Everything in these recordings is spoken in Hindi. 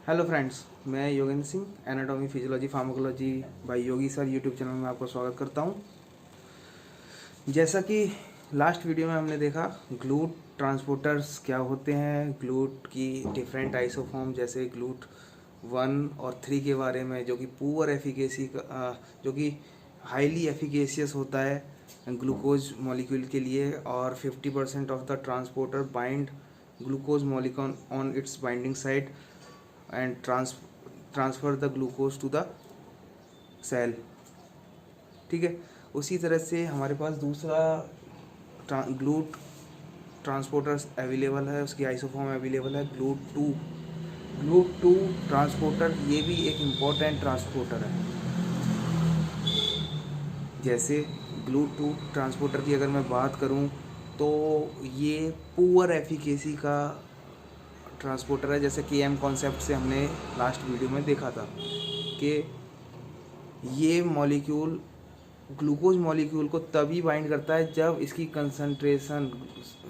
हेलो फ्रेंड्स, मैं Yogendra Singh anatomy physiology pharmacology by Yogi sir YouTube channel में आपका स्वागत करता हूं। जैसा कि लास्ट वीडियो में हमने देखा ग्लूट ट्रांसपोर्टर्स क्या होते हैं, ग्लूट की डिफरेंट आइसोफॉर्म जैसे ग्लूट 1 और 3 के बारे में, जो कि पुअर एफिकेसी का जो कि हाईली एफिकेशियस होता है ग्लूकोज मॉलिक्यूल के लिए, और 50% of the transporter bind glucose molecule on its binding site and transfer the glucose to the cell. ठीक है, उसी तरह से हमारे पास दूसरा ग्लूट ट्रांसपोर्टर्स अवेलेबल है, उसकी आइसोफॉर्म अवेलेबल है ग्लूट टू ट्रांसपोर्टर। ये भी एक इम्पॉर्टेंट ट्रांसपोर्टर है। जैसे ग्लूट टू ट्रांसपोर्टर की अगर मैं बात करूं तो ये पुअर एफिकेसी का ट्रांसपोर्टर है। जैसे कि एम कॉन्सेप्ट से हमने लास्ट वीडियो में देखा था कि ये मॉलिक्यूल ग्लूकोज मॉलिक्यूल को तभी बाइंड करता है जब इसकी कंसंट्रेशन,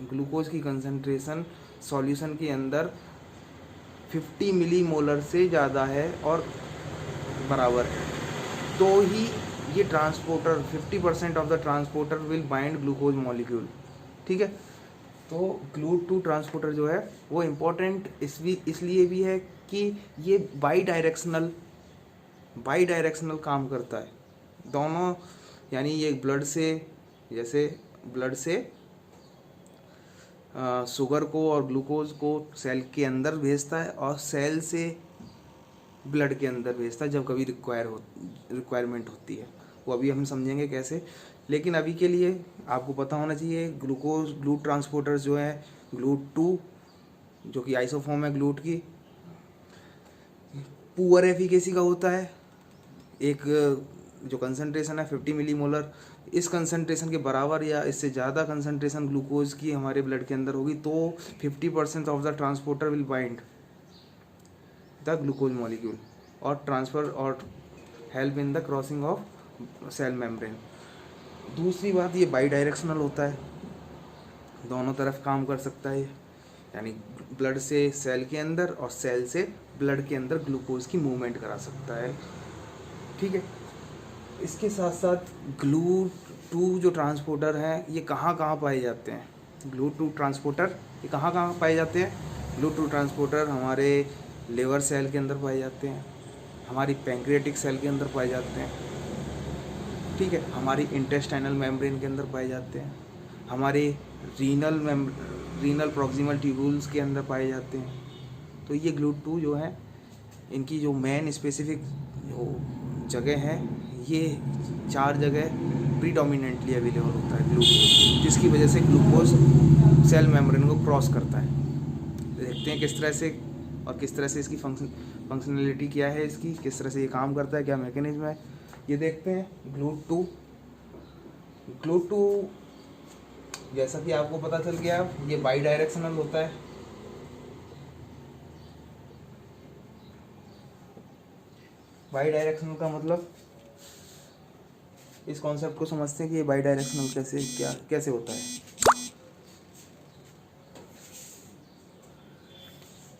ग्लूकोज की कंसंट्रेशन सॉल्यूशन के अंदर 50 मिली मोलर से ज़्यादा है और बराबर है, तो ही ये transporter 50% of the transporter will bind glucose molecule. ठीक है, तो ग्लूट टू ट्रांसपोर्टर जो है वो इम्पोर्टेंट इसलिए भी है कि ये बाई डायरेक्शनल काम करता है दोनों, यानी ये ब्लड से, जैसे ब्लड से शुगर को और ग्लूकोज को सेल के अंदर भेजता है और सेल से ब्लड के अंदर भेजता है जब कभी रिक्वायरमेंट होती है। वो अभी हम समझेंगे कैसे, लेकिन अभी के लिए आपको पता होना चाहिए ग्लूट ट्रांसपोर्टर्स जो है ग्लूट 2, जो कि आइसोफॉर्म है ग्लूट की, पुअर एफिकेसी का होता है। एक जो कंसंट्रेशन है 50 मिली मोलर, इस कंसंट्रेशन के बराबर या इससे ज़्यादा कंसंट्रेशन ग्लूकोज की हमारे ब्लड के अंदर होगी तो 50% of the transporter will bind the glucose molecule और ट्रांसफ़र और help in the crossing of cell membrane. दूसरी बात, ये बाई डायरेक्शनल होता है, दोनों तरफ काम कर सकता है, यानी ब्लड से सेल के अंदर और सेल से ब्लड के अंदर ग्लूकोज की मूवमेंट करा सकता है। ठीक है, इसके साथ साथ ग्लूट 2 जो ट्रांसपोर्टर हैं ये कहाँ कहाँ पाए जाते हैं, ग्लूट 2 ट्रांसपोर्टर ये कहाँ कहाँ पाए जाते हैं। ग्लूट 2 ट्रांसपोर्टर हमारे लिवर सेल के अंदर पाए जाते हैं, हमारी पैंक्रियाटिक सेल के अंदर पाए जाते हैं, ठीक है, हमारी इंटेस्टाइनल मेम्ब्रेन के अंदर पाए जाते हैं, हमारे रीनल प्रॉक्सिमल ट्यूब्यूल्स के अंदर पाए जाते हैं। तो ये ग्लूट 2 जो है, इनकी जो मेन स्पेसिफिक जो जगह है, ये 4 जगह प्रीडोमिनेंटली अवेलेबल होता है ग्लूकोज, जिसकी वजह से ग्लूकोज सेल मेम्ब्रेन को क्रॉस करता है। देखते हैं किस तरह से और किस तरह से इसकी फंक्शनलिटी क्या है, इसकी किस तरह से ये काम करता है, क्या मैकेनिज्म है, ये देखते हैं। ग्लूट टू जैसा कि आपको पता चल गया, ये बाई डायरेक्शनल होता है। बाई डायरेक्शनल का मतलब, इस कॉन्सेप्ट को समझते हैं कि ये बाई डायरेक्शनल कैसे होता है।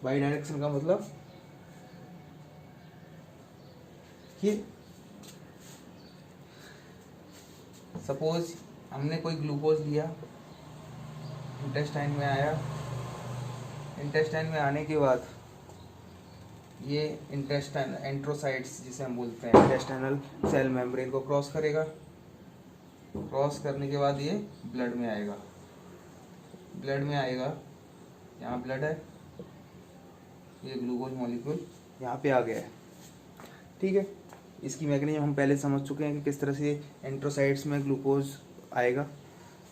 बाई डायरेक्शन का मतलब कि सपोज हमने कोई ग्लूकोज लिया, इंटेस्टाइन में आया, इंटेस्टाइन में आने के बाद ये इंटेस्टाइन एंट्रोसाइट्स जिसे हम बोलते हैं, इंटेस्टाइनल सेल मेम्ब्रेन को क्रॉस करेगा, क्रॉस करने के बाद ये ब्लड में आएगा, यहाँ ब्लड है, ये ग्लूकोज मॉलिक्यूल यहाँ पे आ गया है। ठीक है, इसकी मैकेनिज्म हम पहले समझ चुके हैं कि किस तरह से एंट्रोसाइट्स में ग्लूकोज आएगा,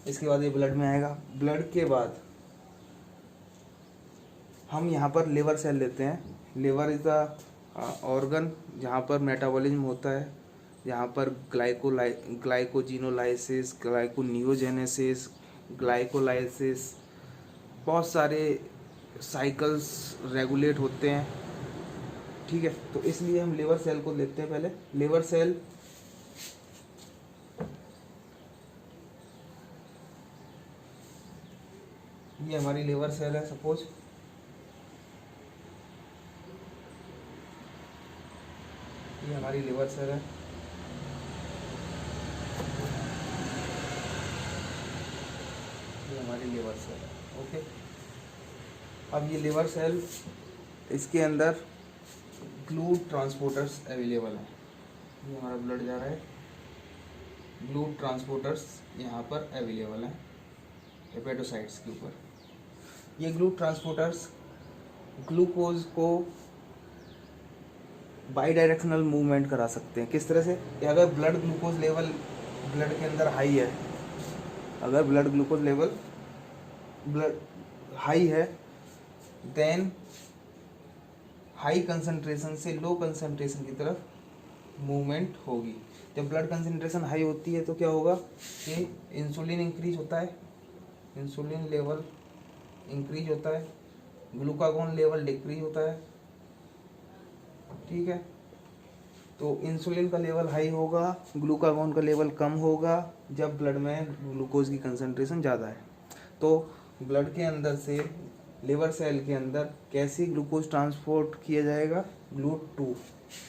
इसके बाद ये ब्लड में आएगा। ब्लड के बाद हम यहाँ पर लिवर सेल लेते हैं। लिवर इज़ द ऑर्गन जहाँ पर मेटाबॉलिज्म होता है, जहाँ पर ग्लाइकोजिनोलाइसिस, ग्लाइकोनियोजेनेसिस, ग्लाइकोलाइसिस, बहुत सारे साइकिल्स रेगुलेट होते हैं। ठीक है, तो इसलिए हम लिवर सेल को लेते हैं पहले। लिवर सेल ये हमारी लिवर सेल है सपोज, ये हमारी लिवर सेल है, ये हमारी लिवर सेल है। ओके, अब ये लिवर सेल, इसके अंदर ग्लूट ट्रांसपोर्टर्स अवेलेबल हैं। ये हमारा ब्लड जा रहा है, ग्लूट ट्रांसपोर्टर्स यहाँ पर अवेलेबल हैं हेपेटोसाइट्स के ऊपर। ये ग्लूट ट्रांसपोर्टर्स ग्लूकोज को बाई डायरेक्शनल मूवमेंट करा सकते हैं। किस तरह से कि अगर ब्लड ग्लूकोज लेवल ब्लड के अंदर हाई है, अगर blood glucose level blood high है, देन हाई कंसंट्रेशन से लो कंसंट्रेशन की तरफ मूवमेंट होगी। जब ब्लड कंसंट्रेशन हाई होती है तो क्या होगा कि इंसुलिन इंक्रीज होता है, इंसुलिन लेवल इंक्रीज होता है, ग्लूकागोन लेवल डिक्रीज होता है। ठीक है, तो इंसुलिन का लेवल हाई होगा, ग्लूकागोन का लेवल कम होगा जब ब्लड में ग्लूकोज की कंसंट्रेशन ज़्यादा है। तो ब्लड के अंदर से लिवर सेल के अंदर कैसे ग्लूकोज ट्रांसपोर्ट किया जाएगा, GLUT2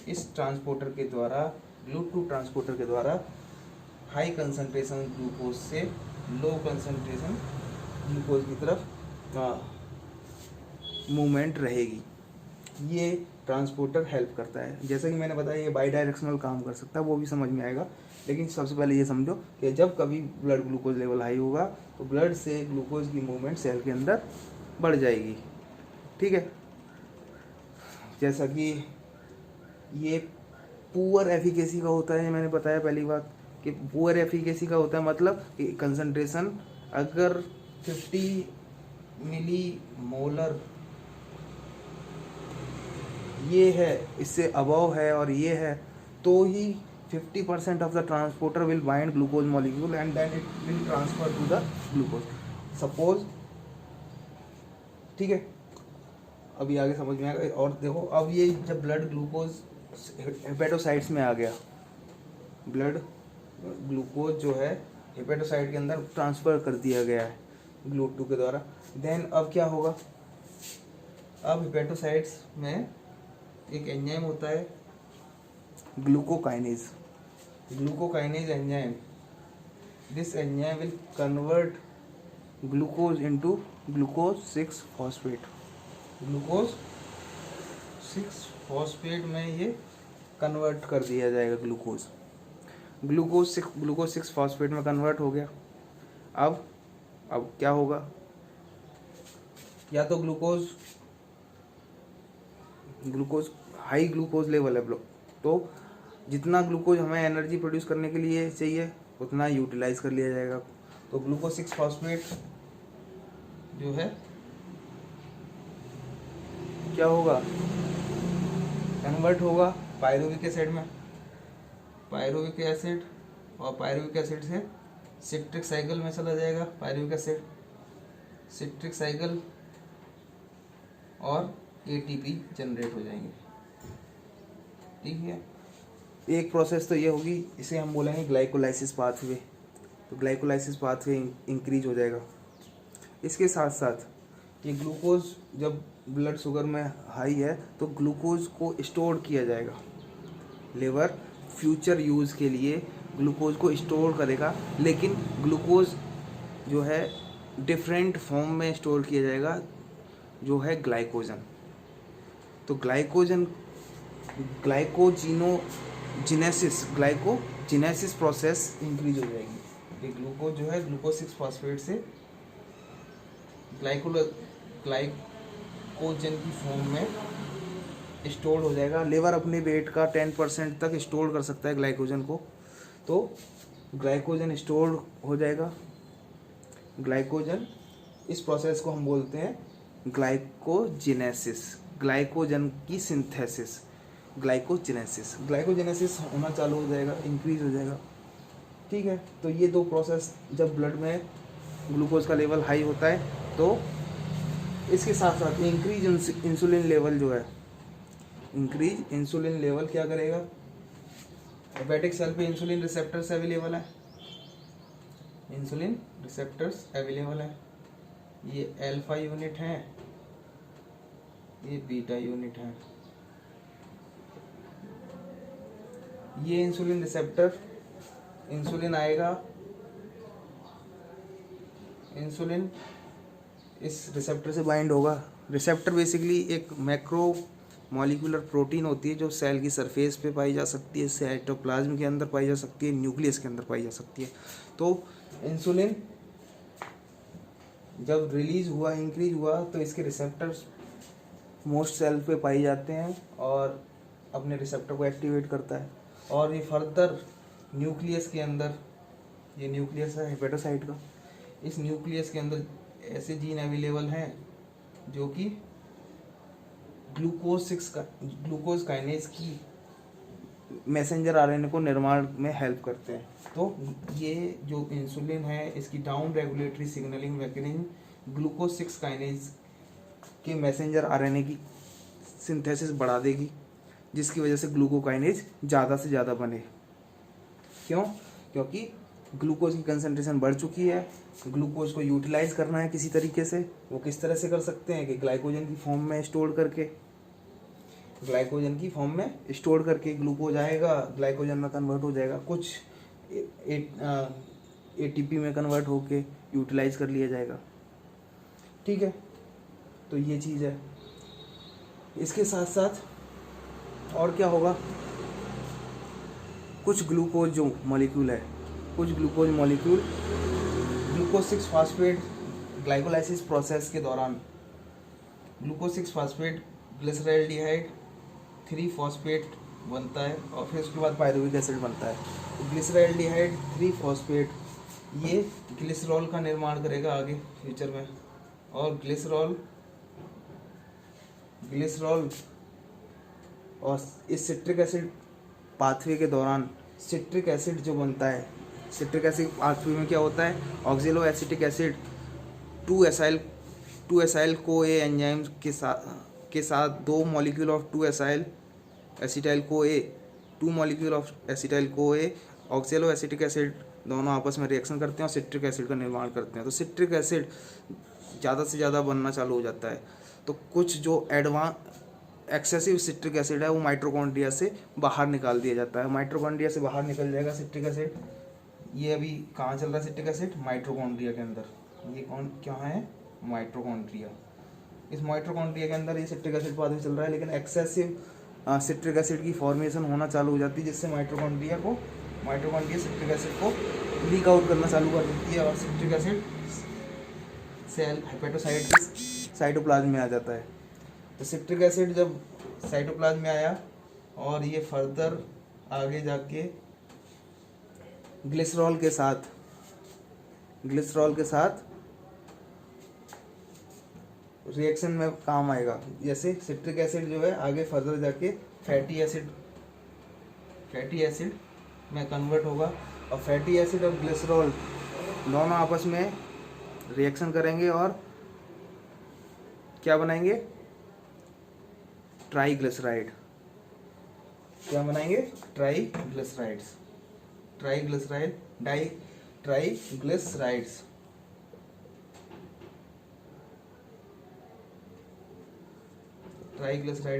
इस ट्रांसपोर्टर के द्वारा, GLUT2 ट्रांसपोर्टर के द्वारा हाई कंसंट्रेशन ग्लूकोज से लो कंसंट्रेशन ग्लूकोज की तरफ मूवमेंट रहेगी। ये ट्रांसपोर्टर हेल्प करता है। जैसा कि मैंने बताया ये बाई डायरेक्शनल काम कर सकता है, वो भी समझ में आएगा। लेकिन सबसे पहले ये समझो कि जब कभी ब्लड ग्लूकोज लेवल हाई होगा तो ब्लड से ग्लूकोज की मूवमेंट सेल के अंदर बढ़ जाएगी। ठीक है, जैसा कि ये पुअर एफिकेसी का होता है, मैंने बताया पहली बात कि पुअर एफिकेसी का होता है मतलब कि कंसंट्रेशन अगर 50 मिली मोलर ये है, इससे अबव है और ये है, तो ही 50% of the transporter will bind glucose molecule and then it will transfer to the glucose. Suppose, ठीक है, अभी आगे समझ में आएगा। और देखो अब ये जब ब्लड ग्लूकोज हेपेटोसाइट्स में आ गया, ब्लड ग्लूकोज जो है हेपेटोसाइट के अंदर ट्रांसफ़र कर दिया गया है GLUT2 के द्वारा, देन अब क्या होगा, अब हेपेटोसाइट्स में एक एंजाइम होता है glucokinase, glucokinase enzyme. This enzyme will convert glucose into glucose 6 phosphate. Glucose 6 phosphate में ये कन्वर्ट कर दिया जाएगा ग्लूकोज। ग्लूकोज 6 फॉस्फेट में कन्वर्ट हो गया। अब क्या होगा, या तो ग्लूकोज हाई ग्लूकोज लेवल है, तो जितना ग्लूकोज हमें एनर्जी प्रोड्यूस करने के लिए चाहिए उतना यूटिलाइज कर लिया जाएगा। तो ग्लूकोज 6 फॉस्फेट जो है क्या होगा, कन्वर्ट होगा पायरुविक एसिड में, पायरुविक एसिड, और पायरुविक एसिड से सिट्रिक साइकिल में चला जाएगा। पायरुविक एसिड सिट्रिक साइकिल और ATP जनरेट हो जाएंगे। ठीक है, एक प्रोसेस तो ये होगी, इसे हम बोलेंगे ग्लाइकोलाइसिस पाथवे। तो ग्लाइकोलाइसिस पाथवे इंक्रीज हो जाएगा। इसके साथ साथ ये ग्लूकोज जब ब्लड शुगर में हाई है तो ग्लूकोज को स्टोर किया जाएगा। लिवर फ्यूचर यूज़ के लिए ग्लूकोज को स्टोर करेगा, लेकिन ग्लूकोज जो है डिफरेंट फॉर्म में स्टोर किया जाएगा, जो है ग्लाइकोजन। तो ग्लाइकोजिनेसिस प्रोसेस इंक्रीज हो जाएगी। ये ग्लूकोज जो है ग्लूकोज 6 फॉस्फेट से ग्लाइकोजन की फॉर्म में स्टोर हो जाएगा। लिवर अपने वेट का 10% तक स्टोर कर सकता है ग्लाइकोजन को, तो ग्लाइकोजन स्टोर हो जाएगा। ग्लाइकोजन, इस प्रोसेस को हम बोलते हैं ग्लाइकोजेनेसिस, ग्लाइकोजन की सिंथेसिस, ग्लाइकोजेनेसिस होना चालू हो जाएगा, इंक्रीज हो जाएगा। ठीक है, तो ये दो प्रोसेस, जब ब्लड में ग्लूकोज का लेवल हाई होता है तो इसके साथ साथ इंक्रीज इंसुलिन लेवल जो है, इंक्रीज इंसुलिन लेवल क्या करेगा, हेपेटिक सेल पे इंसुलिन रिसेप्टर्स अवेलेबल है, इंसुलिन रिसेप्टर्स अवेलेबल है। ये अल्फा यूनिट है, ये बीटा यूनिट है। ये इंसुलिन रिसेप्टर, इंसुलिन आएगा, इंसुलिन इस रिसेप्टर से बाइंड होगा। रिसेप्टर बेसिकली एक मैक्रो मॉलिक्यूलर प्रोटीन होती है जो सेल की सरफेस पे पाई जा सकती है, साइटोप्लाज्म के अंदर पाई जा सकती है, न्यूक्लियस के अंदर पाई जा सकती है। तो इंसुलिन जब रिलीज हुआ, इंक्रीज हुआ, तो इसके रिसेप्टर्स मोस्ट सेल पे पाए जाते हैं और अपने रिसेप्टर को एक्टिवेट करता है। और ये फर्दर न्यूक्लियस के अंदर, ये न्यूक्लियस है हेपेटोसाइट का, इस न्यूक्लियस के अंदर ऐसे जीन अवेलेबल हैं जो कि ग्लूकोज काइनेज की मैसेंजर आरएनए को निर्माण में हेल्प करते हैं। तो ये जो इंसुलिन है इसकी down regulatory signalling mechanism glucose 6 kinase के मैसेंजर आरएनए की सिंथेसिस बढ़ा देगी, जिसकी वजह से ग्लूकोकाइनेज ज़्यादा से ज़्यादा बने। क्यों? क्योंकि ग्लूकोज की कंसंट्रेशन बढ़ चुकी है, ग्लूकोज को यूटिलाइज करना है किसी तरीके से। वो किस तरह से कर सकते हैं कि ग्लाइकोजन की फॉर्म में स्टोर करके, ग्लाइकोजन की फॉर्म में स्टोर करके ग्लूकोज आएगा, ग्लाइकोजन में कन्वर्ट हो जाएगा, कुछ एटीपी में कन्वर्ट होके यूटिलाइज कर लिया जाएगा। ठीक है, तो ये चीज़ है। इसके साथ साथ और क्या होगा, कुछ ग्लूकोज जो मॉलिक्यूल है, कुछ glucose molecule glucose 6 phosphate glycolysis process के दौरान ग्लूकोज 6 फास्फेट ग्लिसरॉल्डिहाइड 3 फॉस्फेट बनता है और फिर उसके बाद पायरुविक एसिड बनता है। तो ग्लिसरॉल्डिहाइड 3 फॉस्फेट ये ग्लिसरॉल का निर्माण करेगा आगे फ्यूचर में। और ग्लिसरॉल और इस सिट्रिक एसिड पाथवे के दौरान सिट्रिक एसिड जो बनता है, सिट्रिक एसिड पाथवे में क्या होता है, ऑक्जेलो acetic acid 2 acyl CoA enzyme के साथ 2 molecule of 2 acyl acetyl CoA 2 molecule of acetyl CoA ऑक्जेलो acetic acid दोनों आपस में रिएक्शन करते हैं और सिट्रिक एसिड का निर्माण करते हैं। तो सिट्रिक एसिड ज़्यादा से ज़्यादा बनना चालू हो जाता है। तो कुछ जो एक्सेसिव सिट्रिक एसिड है वो माइटोकॉन्ड्रिया से बाहर निकाल दिया जाता है। माइटोकॉन्ड्रिया से बाहर निकल जाएगा सिट्रिक एसिड। ये अभी कहाँ चल रहा है सिट्रिक एसिड? माइटोकॉन्ड्रिया के अंदर। ये कौन क्या है? माइटोकॉन्ड्रिया। इस माइटोकॉन्ड्रिया के अंदर ये सिट्रिक एसिड पाथवे चल रहा है, लेकिन एक्सेसिव सिट्रिक एसिड की फॉर्मेशन होना चालू हो जाती है, जिससे माइटोकॉन्ड्रिया सिट्रिक एसिड को लीक आउट करना चालू कर देती है और सिट्रिक एसिड सेल हेपेटोसाइट के साइटोप्लाज्म में आ जाता है। तो सिट्रिक एसिड जब साइटोप्लाज्म में आया और ये फर्दर आगे जाके ग्लिसरॉल के साथ रिएक्शन में काम आएगा। जैसे सिट्रिक एसिड जो है आगे फर्दर जाके फैटी एसिड में कन्वर्ट होगा और फैटी एसिड और ग्लिसरॉल दोनों आपस में रिएक्शन करेंगे और क्या बनाएंगे? ट्राइग्लिसराइड। क्या बनाएंगे? ट्राइग्लिसराइड्स। ट्राइग्लिसराइड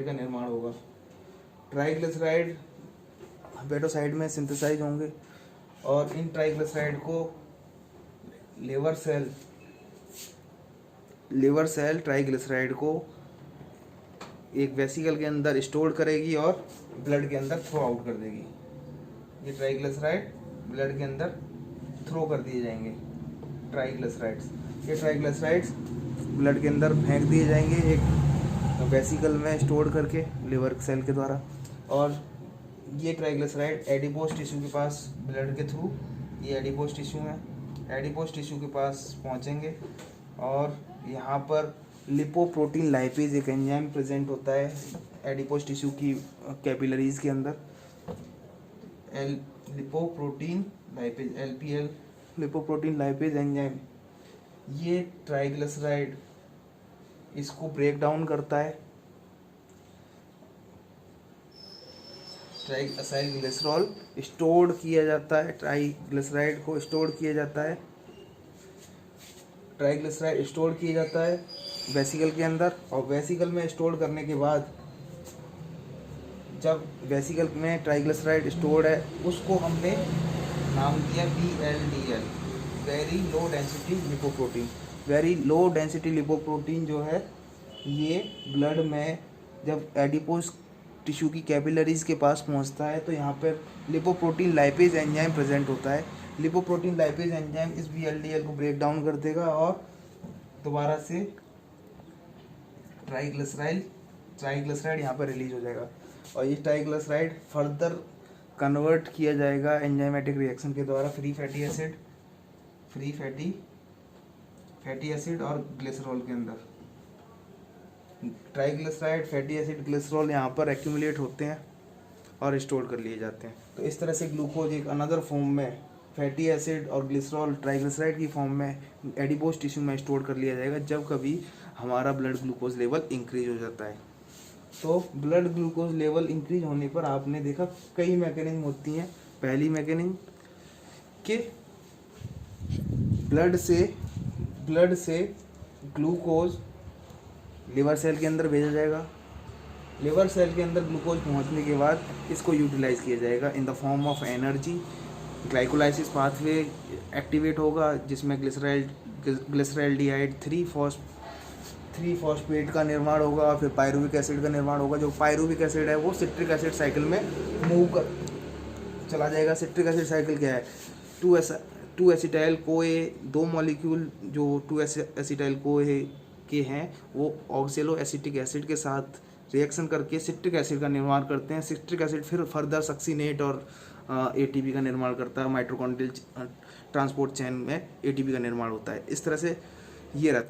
का निर्माण होगा। ट्राइग्लिसराइड हेपेटोसाइट में सिंथेसाइज होंगे और इन ट्राइग्लिसराइड को लिवर सेल ट्राइग्लिसराइड को एक वेसिकल के अंदर स्टोर करेगी और ब्लड के अंदर थ्रो आउट कर देगी। ये ट्राइग्लिसराइड ब्लड के अंदर थ्रो कर दिए जाएंगे ट्राइग्लिसराइड्स। ये ट्राइग्लिसराइड्स ब्लड के अंदर फेंक दिए जाएंगे एक वेसिकल में स्टोर करके लिवर सेल के द्वारा। और ये ट्राइग्लिसराइड एडिपोज टिश्यू के पास ब्लड के थ्रू, ये एडिपोज टिश्यू है, एडिपोज टिश्यू के पास पहुंचेंगे और यहाँ पर लिपोप्रोटीन लाइपेज एक एंजाइम प्रेजेंट होता है एडिपोज टिश्यू की कैपिलरीज के अंदर। Lipoprotein lipase LPL lipoprotein lipase enzyme, ये ट्राइग्लिसराइड इसको ब्रेक डाउन करता है। ट्राइग्लिसराइड ग्लिसरॉल स्टोर किया जाता है, ट्राइग्लिसराइड को स्टोर किया जाता है, ट्राइग्लिसराइड स्टोर किया जाता है वेसिकल के अंदर। और वेसिकल में स्टोर करने के बाद जब वेसिकल में ट्राइग्लिसराइड स्टोर्ड है उसको हमने नाम दिया VLDL, very low density lipoprotein. Very low density lipoprotein जो है ये ब्लड में जब एडिपोज टिश्यू की कैपिलरीज के पास पहुंचता है तो यहाँ पर लिपोप्रोटीन लाइपेज एंजाइम प्रेजेंट होता है। लिपोप्रोटीन लाइपेज एंजाइम इस VLDL को ब्रेक डाउन कर देगा और दोबारा से ट्राइग्लिसराइड यहाँ पर रिलीज हो जाएगा और ये ट्राइग्लिसराइड फर्दर कन्वर्ट किया जाएगा एंजाइमेटिक रिएक्शन के द्वारा फ्री फैटी एसिड और ग्लिसरॉल के अंदर। ट्राइग्लिसराइड, फैटी एसिड, ग्लिसरॉल यहाँ पर एक्यूमुलेट होते हैं और स्टोर कर लिए जाते हैं। तो इस तरह से ग्लूकोज एक अनदर फॉर्म में फैटी एसिड और ग्लिसरॉल ट्राइग्लिसराइड की फॉर्म में एडिपोज टिश्यू में स्टोर कर लिया जाएगा जब कभी हमारा ब्लड ग्लूकोज लेवल इंक्रीज हो जाता है। तो ब्लड ग्लूकोज लेवल इंक्रीज होने पर आपने देखा कई मैकेनिज्म होती हैं। पहली मैकेनिज्म कि ब्लड से ग्लूकोज लिवर सेल के अंदर भेजा जाएगा। लिवर सेल के अंदर ग्लूकोज पहुंचने के बाद इसको यूटिलाइज किया जाएगा in the form of energy. Glycolysis pathway activate होगा जिसमें ग्लिसरैल्डिहाइड 3-फॉस्फेट का निर्माण होगा और फिर पायरुविक एसिड का निर्माण होगा। जो पायरुविक एसिड है वो सिट्रिक एसिड साइकिल में मूव कर चला जाएगा। सिट्रिक एसिड साइकिल क्या है? 2 एसिटाइल कोए, 2 मॉलिक्यूल जो 2 एसिटाइल कोए के हैं वो ऑक्सेलो एसिटिक एसिड के साथ रिएक्शन करके सिट्रिक एसिड का निर्माण करते हैं। सिट्रिक एसिड फिर फर्दर सक्सीनेट और ATP का निर्माण करता है। माइटोकॉन्ड्रियल ट्रांसपोर्ट चेन में ATP का निर्माण होता है। इस तरह से ये रहता है।